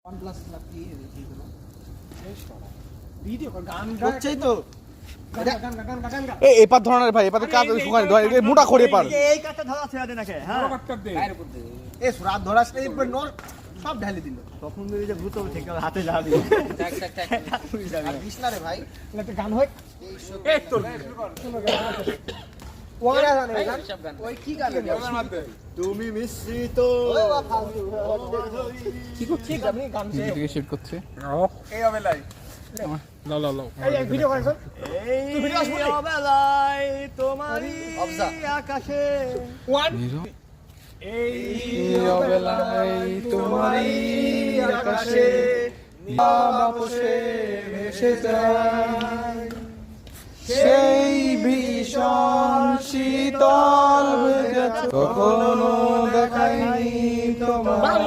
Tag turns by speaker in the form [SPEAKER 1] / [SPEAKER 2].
[SPEAKER 1] OnePlus লাগিয়ে এইগুলো শেষ করা
[SPEAKER 2] ভিডিও গান
[SPEAKER 1] হচ্ছেই তো
[SPEAKER 3] এপার ধরনের ভাই এপারে কাজ শুকানি ধরে মোটা করে পার
[SPEAKER 4] এই কাটটা ধরা ছেড়ে দে নাকি হ্যাঁ
[SPEAKER 1] গায়ের উপর দিয়ে এ সুরাত ধরাস এই নর সব ঢালি দিল
[SPEAKER 4] তখন যদি যে ভূত ঠিক হাতে যাবে
[SPEAKER 1] ট্যাক ট্যাক ট্যাক আর দিস না রে ভাই
[SPEAKER 2] একটা গান হয়
[SPEAKER 1] এই তোর ওয়ারা জানে গান ওই কি গান
[SPEAKER 4] তুমি মিশ্রিত
[SPEAKER 2] কি করছিস আপনি গান
[SPEAKER 3] থেকে শিফট করছে
[SPEAKER 1] এই হবে লাই
[SPEAKER 3] লাও
[SPEAKER 2] এই ভিডিও করেছ
[SPEAKER 4] এই অবেলায় তোমারই
[SPEAKER 1] অবজা।
[SPEAKER 4] আকাশে
[SPEAKER 2] ওয়ান
[SPEAKER 4] এই
[SPEAKER 3] অবেলায় তোমারই আকাশে বাপসে ভেসে যায় সেই ভীষণ শীতল কখনো দেখাইনি তোমার